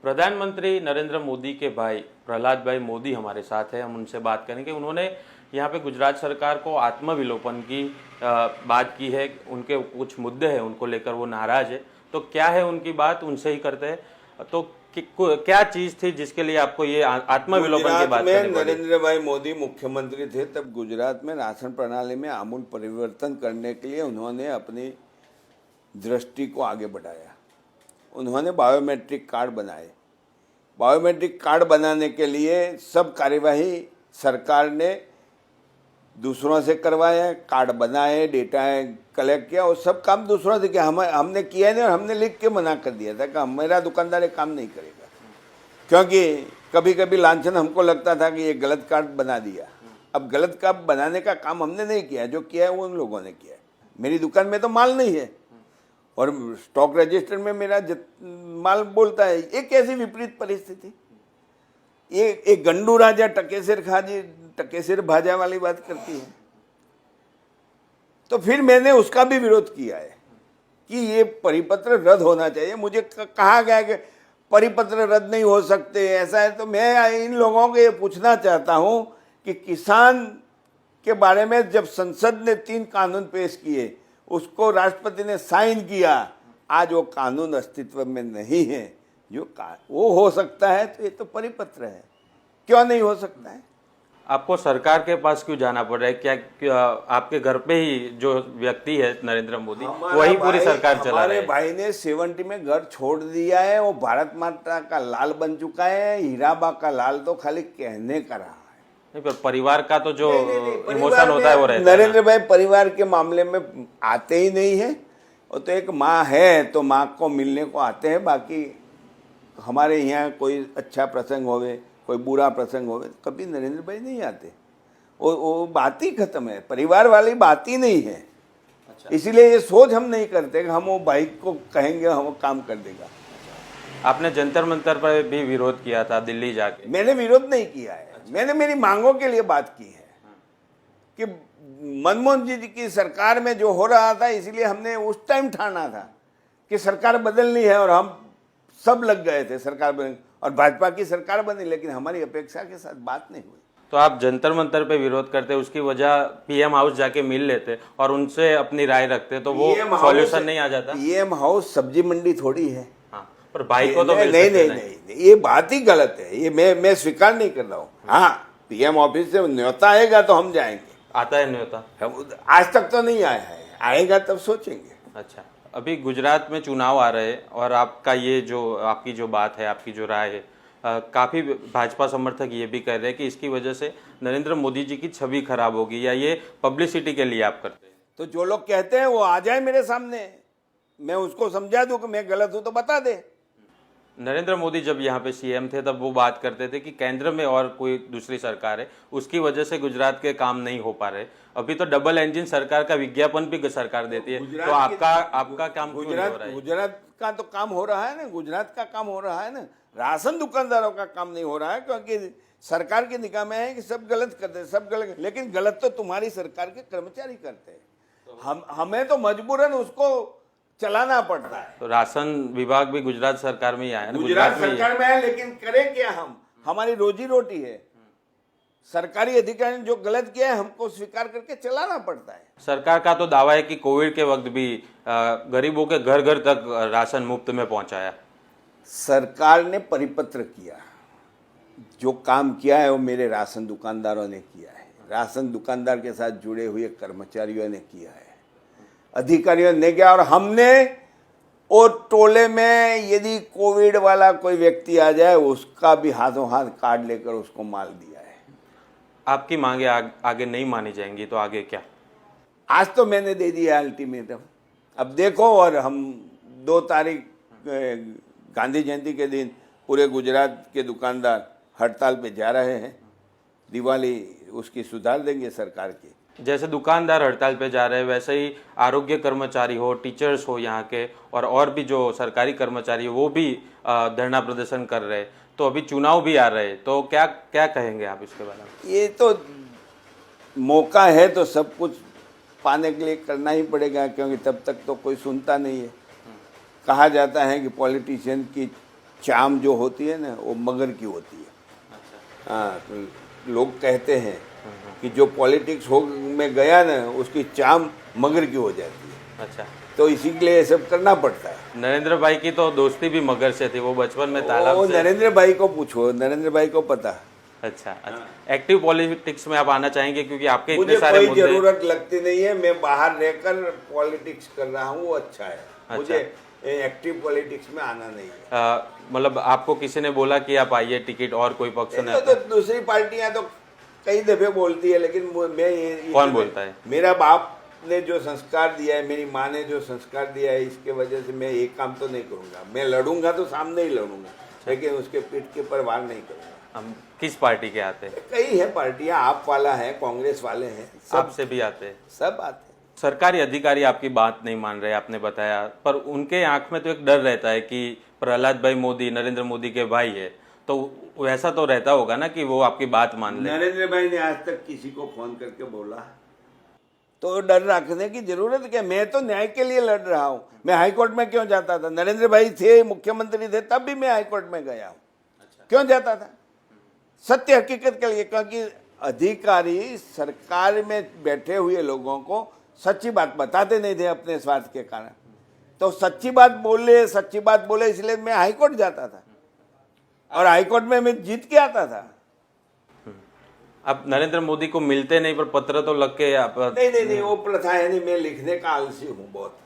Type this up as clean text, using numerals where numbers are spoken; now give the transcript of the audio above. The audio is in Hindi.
प्रधानमंत्री नरेंद्र मोदी के भाई प्रहलाद भाई मोदी हमारे साथ हैं। हम उनसे बात करेंगे। उन्होंने यहाँ पे गुजरात सरकार को आत्मविलोपन की बात की है। उनके कुछ मुद्दे हैं, उनको लेकर वो नाराज है। तो क्या है उनकी बात, उनसे ही करते हैं। तो क्या चीज थी जिसके लिए आपको ये आत्मविलोपन की बात करनी पड़ी? नरेंद्र भाई मोदी मुख्यमंत्री थे तब गुजरात में राशन प्रणाली में आमूल परिवर्तन करने के लिए उन्होंने अपनी दृष्टि को आगे बढ़ाया। उन्होंने बायोमेट्रिक कार्ड बनाए। बायोमेट्रिक कार्ड बनाने के लिए सब कार्यवाही सरकार ने दूसरों से करवाया, कार्ड बनाए, डेटा कलेक्ट किया और सब काम दूसरों से किया। हमने किया नहीं और हमने लिख के मना कर दिया था कि मेरा दुकानदार ये काम नहीं करेगा, क्योंकि कभी कभी लांछन हमको लगता था कि ये गलत कार्ड बना दिया। अब गलत कार्ड बनाने का काम हमने नहीं किया, जो किया है वो उन लोगों ने किया है। मेरी दुकान में तो माल नहीं है और स्टॉक रजिस्टर में मेरा माल बोलता है। ये कैसी विपरीत परिस्थिति! ये एक गंडू राजा टकेसिर भाजा वाली बात करती है। तो फिर मैंने उसका भी विरोध किया है कि ये परिपत्र रद्द होना चाहिए। मुझे कहा गया कि परिपत्र रद्द नहीं हो सकते, ऐसा है। तो मैं इन लोगों को ये पूछना चाहता हूं कि किसान के बारे में जब संसद ने 3 कानून पेश किए, उसको राष्ट्रपति ने साइन किया, आज वो कानून अस्तित्व में नहीं है। वो हो सकता है तो ये तो परिपत्र है, क्यों नहीं हो सकता है? आपको सरकार के पास क्यों जाना पड़ रहा है? क्या आपके घर पे ही जो व्यक्ति है नरेंद्र मोदी, वही पूरी सरकार चला रहे हैं? हमारे भाई ने 70 में घर छोड़ दिया है। वो भारत माता का लाल बन चुका है। हीराबा का लाल तो खाली कहने का रहा है। नहीं, पर परिवार का तो जो इमोशन होता है वो रहता है। नरेंद्र भाई परिवार के मामले में आते ही नहीं है। वो तो एक माँ है तो माँ को मिलने को आते हैं। बाकी हमारे यहाँ कोई अच्छा प्रसंग होवे, कोई बुरा प्रसंग होवे, कभी नरेंद्र भाई नहीं आते। वो बात ही खत्म है, परिवार वाली बात ही नहीं है। अच्छा। इसीलिए ये सोच हम नहीं करते कि हम वो भाई को कहेंगे हम काम कर देगा। अच्छा। आपने जंतर मंतर पर भी विरोध किया था दिल्ली जाके? मैंने विरोध नहीं किया है। अच्छा। मैंने मेरी मांगों के लिए बात की है कि मनमोहन जी की सरकार में जो हो रहा था, इसीलिए हमने उस टाइम ठाना था कि सरकार बदलनी है और हम सब लग गए थे सरकार बन, और भाजपा की सरकार बनी, लेकिन हमारी अपेक्षा के साथ बात नहीं हुई। तो आप जंतर मंतर पे विरोध करते, उसकी वजह पीएम हाउस जाके मिल लेते और उनसे अपनी राय रखते, तो वो सॉल्यूशन नहीं आ जाता? पीएम हाउस सब्जी मंडी थोड़ी है। हाँ, पर भाई को तो नहीं, ये बात ही गलत है। ये मैं स्वीकार नहीं कर रहा हूँ। हाँ, पीएम ऑफिस से न्योता आएगा तो हम जाएंगे। आता है न्योता? आज तक तो नहीं आया है, आएगा तब सोचेंगे। अच्छा, अभी गुजरात में चुनाव आ रहे हैं और आपका ये जो आपकी जो बात है, आपकी जो राय है, काफ़ी भाजपा समर्थक ये भी कह रहे हैं कि इसकी वजह से नरेंद्र मोदी जी की छवि खराब होगी, या ये पब्लिसिटी के लिए आप करते हैं? तो जो लोग कहते हैं वो आ जाए मेरे सामने, मैं उसको समझा दूं कि मैं गलत हूं तो बता दे। नरेंद्र मोदी जब यहाँ पे सीएम थे तब वो बात करते थे कि केंद्र में और कोई दूसरी सरकार है, उसकी वजह से गुजरात के काम नहीं हो पा रहे। अभी तो डबल इंजन सरकार का विज्ञापन भी सरकार देती है, तो आपका काम क्यों नहीं हो रहा है? गुजरात का तो काम हो रहा है ना, गुजरात का काम हो रहा है ना। राशन दुकानदारों का काम नहीं हो रहा है, क्योंकि सरकार की निगाह में है कि सब गलत करते हैं, सब गलत। लेकिन गलत तो तुम्हारी सरकार के कर्मचारी करते हैं। हमें तो मजबूरन उसको चलाना पड़ता है। तो राशन विभाग भी गुजरात सरकार में ही आया ना? गुजरात सरकार में है, लेकिन करें क्या हम? हमारी रोजी रोटी है। सरकारी अधिकारी ने जो गलत किया है हमको स्वीकार करके चलाना पड़ता है। सरकार का तो दावा है कि कोविड के वक्त भी गरीबों के घर घर तक राशन मुफ्त में पहुंचाया। सरकार ने परिपत्र किया, जो काम किया है वो मेरे राशन दुकानदारों ने किया है। राशन दुकानदार के साथ जुड़े हुए कर्मचारियों ने किया है, अधिकारियों ने किया। और हमने और टोले में यदि कोविड वाला कोई व्यक्ति आ जाए, उसका भी हाथों हाथ कार्ड लेकर उसको माल दिया है। आपकी मांगे आगे नहीं मानी जाएंगी तो आगे क्या? आज तो मैंने दे दिया अल्टीमेटम, अब देखो। और हम 2 तारीख गांधी जयंती के दिन पूरे गुजरात के दुकानदार हड़ताल पे जा रहे हैं। दिवाली उसकी सुधार देंगे सरकार की। जैसे दुकानदार हड़ताल पे जा रहे हैं, वैसे ही आरोग्य कर्मचारी हो, टीचर्स हो यहाँ के, और भी जो सरकारी कर्मचारी हो, वो भी धरना प्रदर्शन कर रहे हैं। तो अभी चुनाव भी आ रहे हैं, तो क्या क्या कहेंगे आप इसके बारे में? ये तो मौका है तो सब कुछ पाने के लिए करना ही पड़ेगा, क्योंकि तब तक तो कोई सुनता नहीं है। कहा जाता है कि पॉलिटिशियन की चाम जो होती है ना वो मगर की होती है। अच्छा। हाँ, लोग कहते हैं कि जो पॉलिटिक्स हो में गया ना उसकी चाम मगर की हो जाती है, अच्छा, तो इसी के लिए ये सब करना पड़ता है। नरेंद्र भाई की तो दोस्ती भी मगर से थी, वो बचपन में तालाब वो से। नरेंद्र भाई को पूछो, नरेंद्र भाई को पता। अच्छा अच्छा, एक्टिव पॉलिटिक्स में आप आना चाहेंगे क्योंकि आपके इतने मुझे सारे कोई मुद्दे। जरूरत लगती नहीं है, मैं बाहर रहकर पॉलिटिक्स कर रहा हूँ, वो अच्छा है। मुझे एक्टिव पॉलिटिक्स में आना नहीं है। मतलब आपको किसी ने बोला कि आप आइए, टिकट और कोई पक्ष ने तो दूसरी पार्टियां तो कई दफे बोलती है, लेकिन मैं ये कौन बोलता है? मेरा बाप ने जो संस्कार दिया है, मेरी माँ ने जो संस्कार दिया है, इसके वजह से मैं एक काम तो नहीं करूंगा। मैं लड़ूंगा तो सामने ही लड़ूंगा, लेकिन उसके पीठ के पर वार नहीं करूंगा। हम किस पार्टी के आते हैं? कई है पार्टियां, आप वाला है, कांग्रेस वाले हैं, सब आपसे भी आते हैं। सब आते हैं। सरकारी अधिकारी आपकी बात नहीं मान रहे, आपने बताया, पर उनके आंख में तो एक डर रहता है कि प्रहलाद भाई मोदी नरेंद्र मोदी के भाई है, तो वैसा तो रहता होगा ना कि वो आपकी बात मान ले। नरेंद्र भाई ने आज तक किसी को फोन करके बोला तो डर रखने की जरूरत क्या? मैं तो न्याय के लिए लड़ रहा हूँ। मैं हाईकोर्ट में क्यों जाता था? नरेंद्र भाई थे, मुख्यमंत्री थे, तब भी मैं हाईकोर्ट में गया हूँ। क्यों जाता था? सत्य हकीकत के लिए, क्योंकि अधिकारी सरकार में बैठे हुए लोगों को सच्ची बात बताते नहीं थे अपने स्वार्थ के कारण। तो सच्ची बात बोले इसलिए मैं हाईकोर्ट जाता था, और हाईकोर्ट में मैं जीत के आता था। आप नरेंद्र मोदी को मिलते नहीं, पर पत्र तो लग के आप। नहीं, वो प्रथा है नहीं। मैं लिखने का आलसी हूँ बहुत।